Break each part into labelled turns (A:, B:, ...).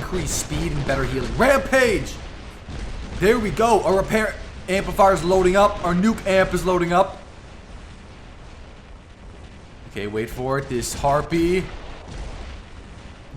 A: increased speed and better healing. Rampage! There we go. Our repair amplifier is loading up. Our nuke amp is loading up. Okay, wait for it. This harpy.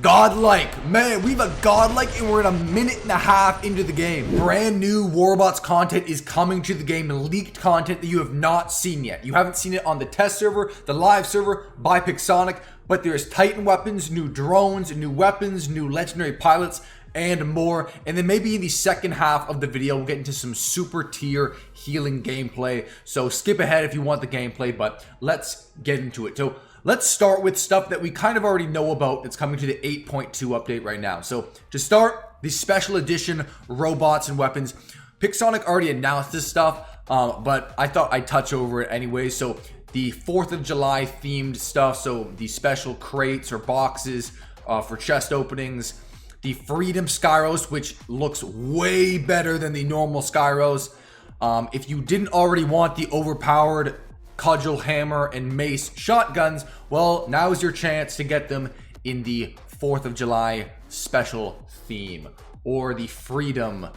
A: Godlike. Man, we've a godlike and we're in a minute and a half into the game. Brand new Warbots content is coming to the game. Leaked content that you have not seen yet. You haven't seen it on the test server, the live server by Pixonic, but there's Titan weapons, new drones, new weapons, new legendary pilots, and more. And then maybe in the second half of the video, we'll get into some super tier healing gameplay. So skip ahead if you want the gameplay, but let's get into it. So let's start with stuff that we kind of already know about that's coming to the 8.2 update right now. So to start, the special edition robots and weapons. Pixonic already announced this stuff, but I thought I'd touch over it anyway. So the 4th of July themed stuff. So the special crates or boxes for chest openings. The Freedom Skyros, which looks way better than the normal Skyros. If you didn't already want the overpowered cudgel, hammer, and mace shotguns, well, now is your chance to get them in the 4th of July special theme, or the Freedom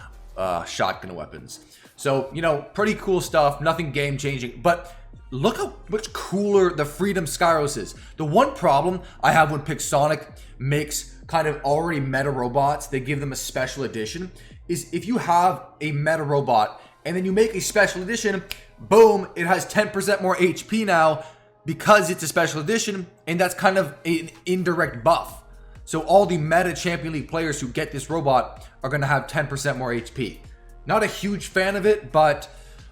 A: shotgun weapons. So, you know, pretty cool stuff, nothing game changing, but look how much cooler the Freedom Skyros is. The one problem I have when Pixonic makes kind of already meta robots, they give them a special edition, is if you have a meta robot and then you make a special edition, boom, it has 10% more HP now because it's a special edition, and that's kind of an indirect buff. So all the meta Champion League players who get this robot are going to have 10% more HP. Not a huge fan of it, but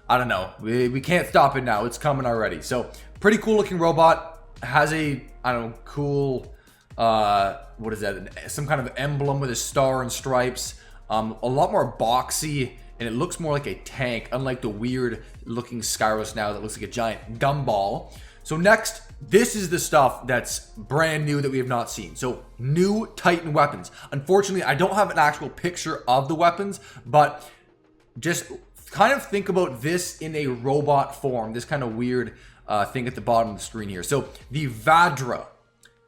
A: I don't know. We can't stop it now. It's coming already. So pretty cool looking robot. Has a, I don't know, cool, what is that? Some kind of emblem with a star and stripes. A lot more boxy, and it looks more like a tank, unlike the weird looking Skyros now that looks like a giant gumball. So next, this is the stuff that's brand new that we have not seen. So new Titan weapons. Unfortunately, I don't have an actual picture of the weapons, but just kind of think about this in a robot form. This kind of weird thing at the bottom of the screen here. So the Vadra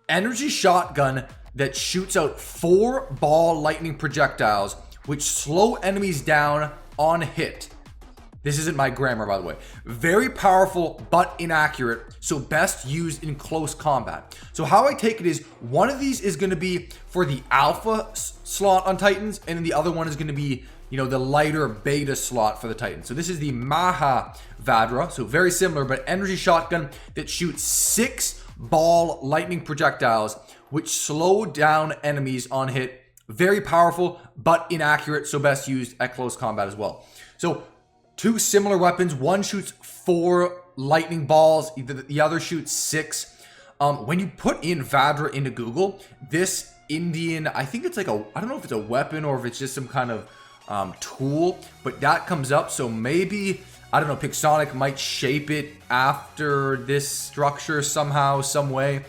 A: energy shotgun that shoots out 4 ball lightning projectiles, which slow enemies down on hit. This isn't my grammar, by the way. Very powerful, but inaccurate, so best used in close combat. So how I take it is, one of these is going to be for the alpha slot on Titans, and then the other one is going to be, you know, the lighter beta slot for the Titans. So this is the Maha Vadra, so very similar, but energy shotgun that shoots 6 ball lightning projectiles, which slow down enemies on hit. Very powerful, but inaccurate, so best used at close combat as well. So 2 similar weapons. One shoots 4 lightning balls, the other shoots 6. When you put in Vadra into Google, this Indian, I think it's like a, I don't know if it's a weapon or if it's just some kind of tool, but that comes up. So maybe, I don't know, Pixonic might shape it after this structure somehow, some way.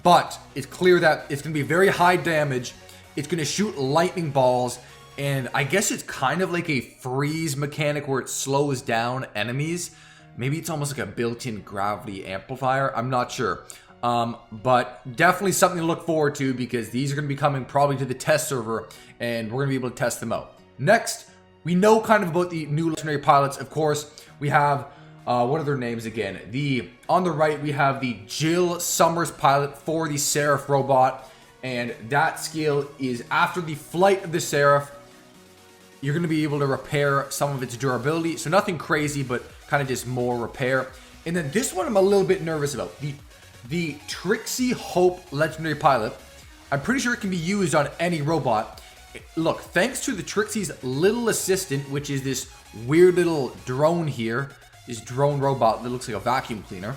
A: But it's clear that it's going to be very high damage. It's going to shoot lightning balls, and I guess it's kind of like a freeze mechanic where it slows down enemies. Maybe it's almost like a built-in gravity amplifier. I'm not sure. But definitely something to look forward to, because these are going to be coming probably to the test server, and we're going to be able to test them out. Next, we know kind of about the new legendary pilots. Of course, we have, what are their names again? On the right, we have the Jill Summers pilot for the Seraph robot. And that skill is after the flight of the Seraph, you're going to be able to repair some of its durability. So nothing crazy, but kind of just more repair. And then this one I'm a little bit nervous about. The Trixie Hope legendary pilot. I'm pretty sure it can be used on any robot. Look, thanks to the Trixie's little assistant, which is this weird little drone here, this drone robot that looks like a vacuum cleaner.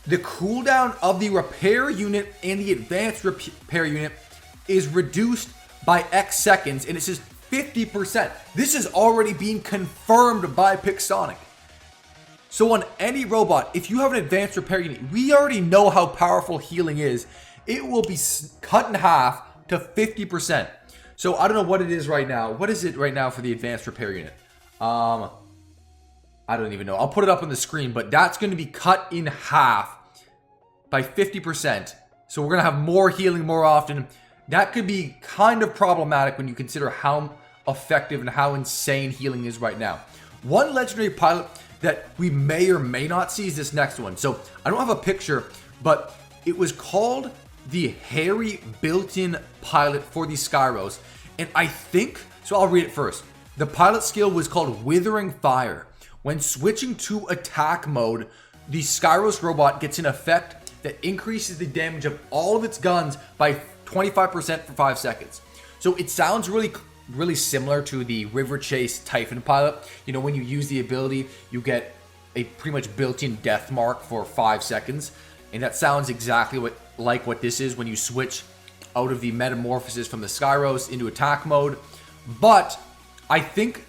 A: The cooldown of the repair unit and the advanced repair unit is reduced by X seconds, and it says 50%. This is already being confirmed by Pixonic. So on any robot, if you have an advanced repair unit, we already know how powerful healing is. It will be cut in half to 50%. So I don't know what it is right now. What is it right now for the advanced repair unit? I don't even know. I'll put it up on the screen, but that's going to be cut in half by 50%. So we're going to have more healing more often. that could be kind of problematic when you consider how effective and how insane healing is right now. One legendary pilot that we may or may not see is this next one. So I don't have a picture, but it was called the Hairy built-in pilot for the Skyros. And I think, so I'll read it first. The pilot skill was called Withering Fire. When switching to attack mode, the Skyros robot gets an effect that increases the damage of all of its guns by 25% for 5 seconds. So it sounds really similar to the River Chase Typhon pilot. You know, when you use the ability, you get a pretty much built-in death mark for 5 seconds. And that sounds exactly like what this is when you switch out of the metamorphosis from the Skyros into attack mode. But I think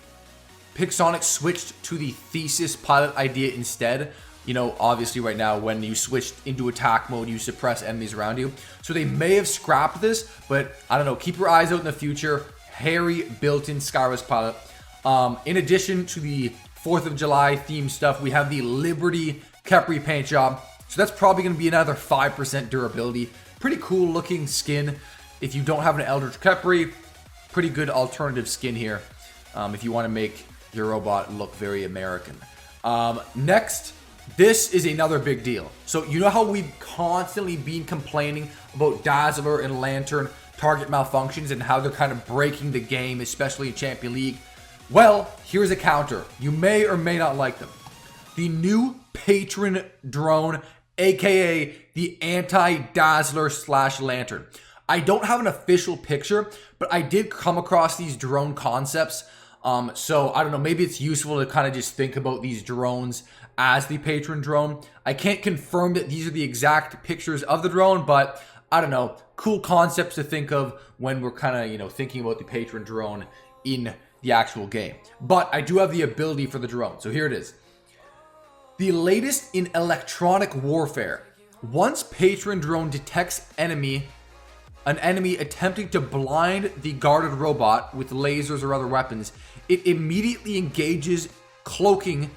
A: Pixonic switched to the Thesis pilot idea instead. You know, obviously right now when you switched into attack mode, you suppress enemies around you. So they may have scrapped this, but I don't know. Keep your eyes out in the future. Hairy built-in Skyros pilot. In addition to the 4th of July theme stuff, we have the Liberty Khepri paint job. So that's probably going to be another 5% durability. Pretty cool looking skin. If you don't have an Eldritch Khepri, pretty good alternative skin here. If you want to make your robot look very American. Next, this is another big deal. So you know how we've constantly been complaining about Dazzler and Lantern target malfunctions and how they're kind of breaking the game, especially in Champion League? Well, here's a counter. You may or may not like them. The new Patron Drone, aka the Anti-Dazzler / Lantern. I don't have an official picture, but I did come across these drone concepts. So I don't know, maybe it's useful to kind of just think about these drones as the Patron Drone. I can't confirm that these are the exact pictures of the drone, but I don't know, cool concepts to think of when we're kind of, you know, thinking about the Patron Drone in the actual game. But I do have the ability for the drone. So here it is. The latest in electronic warfare. Once Patron Drone detects an enemy attempting to blind the guarded robot with lasers or other weapons, it immediately engages cloaking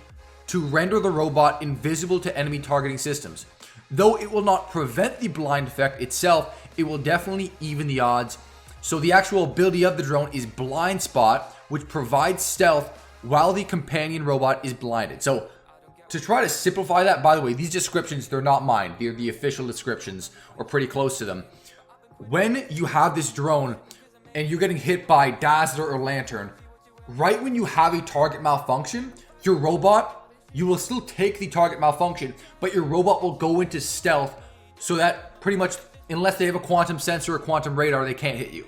A: to render the robot invisible to enemy targeting systems. Though it will not prevent the blind effect itself, it will definitely even the odds. So the actual ability of the drone is Blind Spot, which provides stealth while the companion robot is blinded. So to try to simplify that, by the way, these descriptions, they're not mine. They're the official descriptions, or pretty close to them. When you have this drone and you're getting hit by Dazzler or Lantern, right when you have a target malfunction, your robot, you will still take the target malfunction, but your robot will go into stealth so that pretty much, unless they have a quantum sensor or quantum radar, they can't hit you.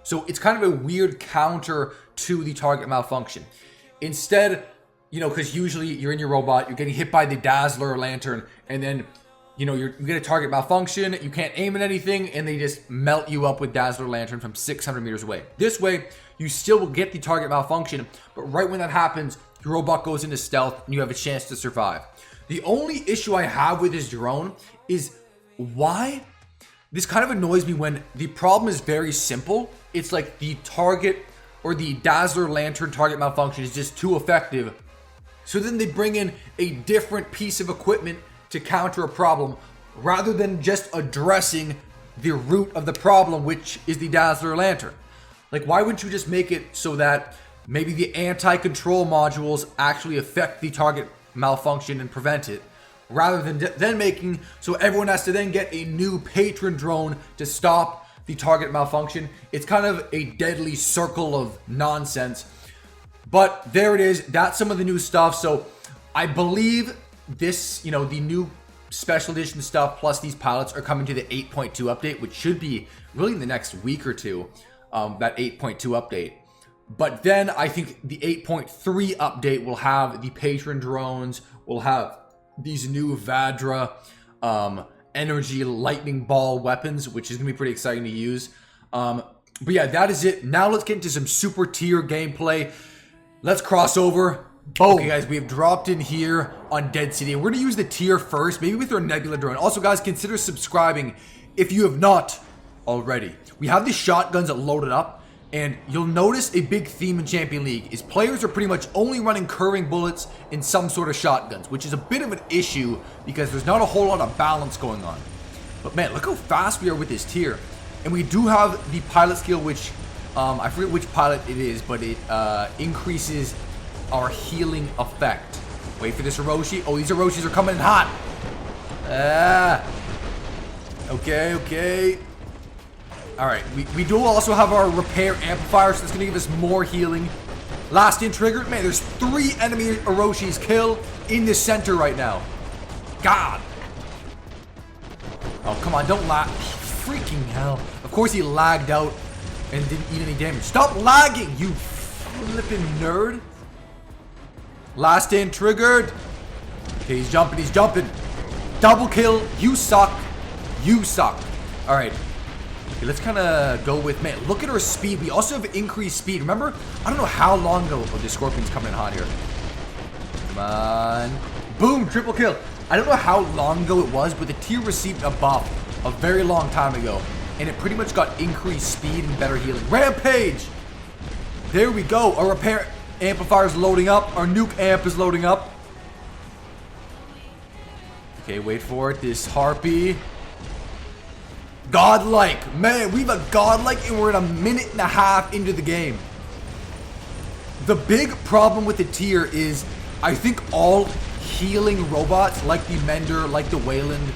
A: So it's kind of a weird counter to the target malfunction. Instead, you know, because usually you're in your robot, you're getting hit by the Dazzler or Lantern, and then, you know, you get a target malfunction, you can't aim at anything, and they just melt you up with Dazzler Lantern from 600 meters away. This way, you still will get the target malfunction, but right when that happens, your robot goes into stealth, and you have a chance to survive. The only issue I have with this drone is why this kind of annoys me when the problem is very simple. It's like the target or the Dazzler Lantern target malfunction is just too effective. So then they bring in a different piece of equipment to counter a problem rather than just addressing the root of the problem, which is the Dazzler Lantern. Like, why wouldn't you just make it so that maybe the anti-control modules actually affect the target malfunction and prevent it, rather than then making so everyone has to then get a new Patron Drone to stop the target malfunction? It's kind of a deadly circle of nonsense. But there it is. That's some of the new stuff. So I believe this, you know, the new special edition stuff plus these pilots are coming to the 8.2 update, which should be really in the next week or two, that 8.2 update. But then I think the 8.3 update will have the Patron drones, will have these new Vadra energy lightning ball weapons, which is going to be pretty exciting to use. But yeah, that is it. Now let's get into some super tier gameplay. Let's cross over. Okay, guys, we have dropped in here on Dead City. We're going to use the tier first, maybe with our Nebula drone. Also, guys, consider subscribing if you have not already. We have the shotguns loaded up, and you'll notice a big theme in Champion League is players are pretty much only running curving bullets in some sort of shotguns, which is a bit of an issue because there's not a whole lot of balance going on. But man, look how fast we are with this tier. And we do have the pilot skill, which I forget which pilot it is, but it increases our healing effect. Wait for this Orochi. Oh, these Orochis are coming in hot. Okay. Alright, we do also have our repair amplifier, so that's going to give us more healing. Last in triggered. Man, there's 3 enemy Orochis kill in the center right now. God. Oh, come on, don't lag. Freaking hell. Of course he lagged out and didn't eat any damage. Stop lagging, you flipping nerd. Last in triggered. Okay, he's jumping. Double kill. You suck. Alright. Okay, let's kind of go with, man, look at our speed. We also have increased speed. Remember, I don't know how long ago. Oh, the Scorpion's coming in hot here. Come on. Boom, triple kill. I don't know how long ago it was, but the Tyr received a buff a very long time ago. And it pretty much got increased speed and better healing. Rampage! There we go. Our repair amplifier is loading up. Our nuke amp is loading up. Okay, wait for it. This Harpy. Godlike. Man, we have a Godlike and we're in a minute and a half into the game. The big problem with the Tyr is I think all healing robots like the Mender, like the Wayland,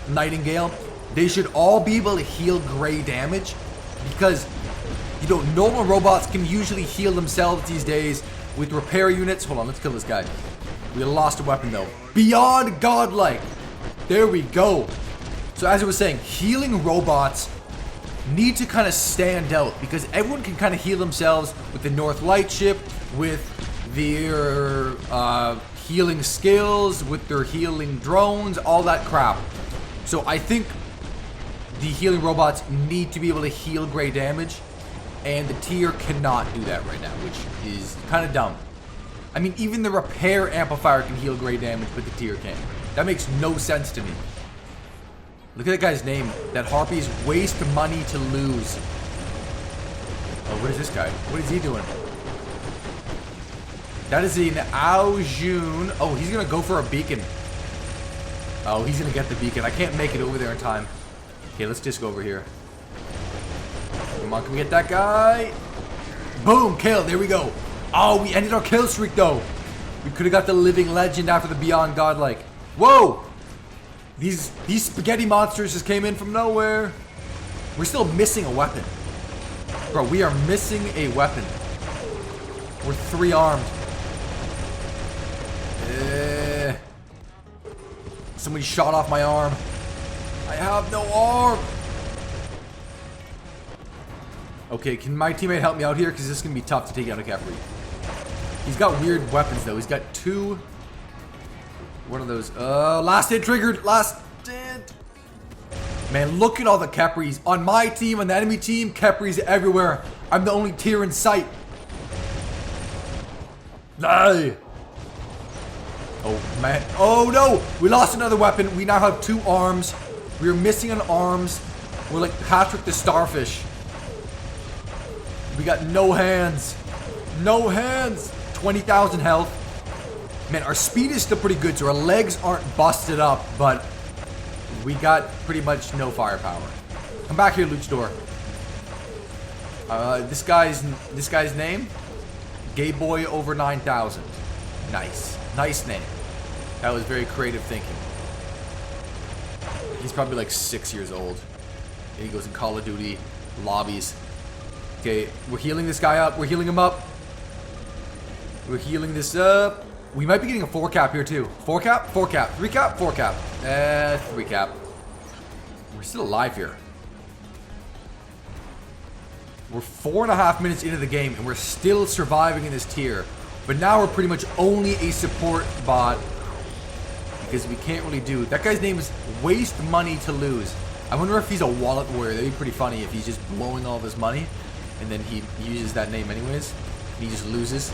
A: Nightingale, they should all be able to heal gray damage because, you know, normal robots can usually heal themselves these days with repair units. Hold on, let's kill this guy. We lost a weapon though. Beyond Godlike. There we go. So as I was saying, healing robots need to kind of stand out because everyone can kind of heal themselves with the North Light ship, with their healing skills, with their healing drones, all that crap. So I think the healing robots need to be able to heal gray damage, and the Tyr cannot do that right now, which is kind of dumb. I mean, even the repair amplifier can heal gray damage, but the Tyr can't. That makes no sense to me. Look at that guy's name. That Harpy's waste money to lose. Oh, what is this guy? What is he doing? That is an Aojun. Oh, he's going to go for a beacon. Oh, he's going to get the beacon. I can't make it over there in time. Okay, let's just go over here. Come on, can we get that guy? Boom, kill. There we go. Oh, we ended our kill streak, though. We could have got the living legend after the Beyond Godlike. Whoa! These spaghetti monsters just came in from nowhere. We're still missing a weapon. Bro, we are missing a weapon. We're 3-armed. Somebody shot off my arm. I have no arm. Okay, can my teammate help me out here? Because this is going to be tough to take out a Capri. He's got weird weapons, though. He's got 2... One of those. Last hit triggered. Last hit. Man, look at all the Capris. On my team, on the enemy team, Capris everywhere. I'm the only Tyr in sight. Die. Oh, man. Oh, no. We lost another weapon. We now have 2 arms. We're missing an arms. We're like Patrick the Starfish. We got no hands. No hands. 20,000 health. Man, our speed is still pretty good, so our legs aren't busted up, but we got pretty much no firepower. Come back here, Luchador. This guy's name? Gay Boy over 9,000. Nice. Nice name. That was very creative thinking. He's probably like 6 years old. And he goes in Call of Duty lobbies. Okay, we're healing this guy up. We're healing him up. We're healing this up. We might be getting a 4-cap here too. 4-cap? 4-cap. 3-cap? 4-cap. 3-cap. We're still alive here. We're 4.5 minutes into the game and we're still surviving in this Tyr. But now we're pretty much only a support bot because we can't really do. That guy's name is Waste Money to Lose. I wonder if he's a wallet warrior. That'd be pretty funny if he's just blowing all of his money and then he uses that name anyways. And he just loses.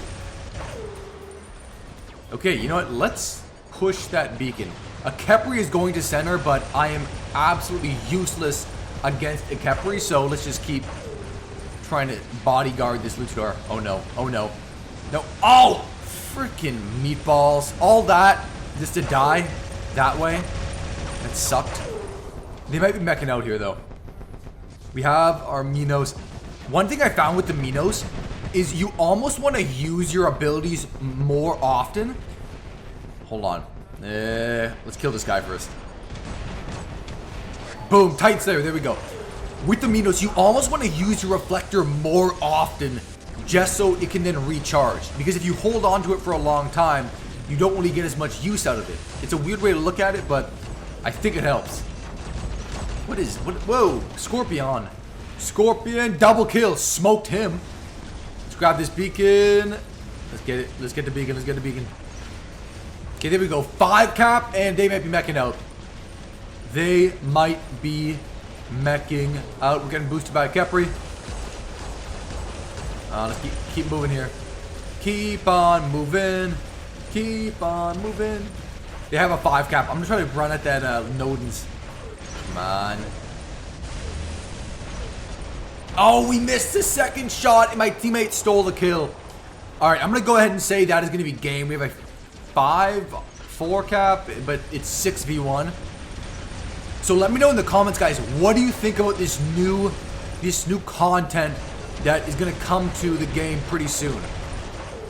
A: Okay, you know what? Let's push that beacon. A Kepri is going to center, but I am absolutely useless against a Kepri, so let's just keep trying to bodyguard this Luchador. Oh no, oh no. No, oh! Freaking meatballs. All that just to die that way. That sucked. They might be meching out here, though. We have our Minos. One thing I found with the Minos is you almost want to use your abilities more often. Hold on. Let's kill this guy first. Boom, tight there. There we go. With the Minos, you almost want to use your reflector more often just so it can then recharge. Because if you hold on to it for a long time, you don't really get as much use out of it. It's a weird way to look at it, but I think it helps. Whoa, Scorpion. Scorpion, double kill. Smoked him. Let's grab this beacon. Let's get it. Let's get the beacon. Let's get the beacon. Okay, there we go. 5 cap, and they might be meching out. They might be meching out. We're getting boosted by a Kepri. Let's keep moving here. Keep on moving. Keep on moving. They have a 5 cap. I'm gonna try to run at that Nodens. Come on. Oh, we missed the second shot, and my teammate stole the kill. All right, I'm gonna go ahead and say that is gonna be game. We have a 4 cap, but it's 6v1. So let me know in the comments, guys. What do you think about this new content that is gonna come to the game pretty soon?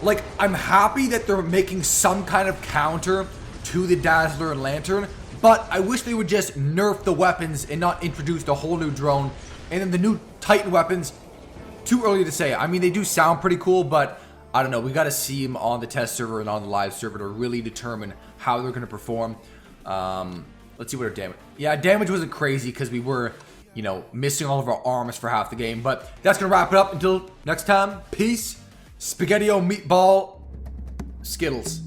A: Like, I'm happy that they're making some kind of counter to the Dazzler and Lantern, but I wish they would just nerf the weapons and not introduce a whole new drone. And then the new Titan weapons, too early to say. I mean, they do sound pretty cool, but I don't know. We got to see them on the test server and on the live server to really determine how they're going to perform. Let's see what our damage. Yeah, damage wasn't crazy because we were, you know, missing all of our arms for half the game. But that's going to wrap it up. Until next time, peace, spaghetti-o meatball, Skittles.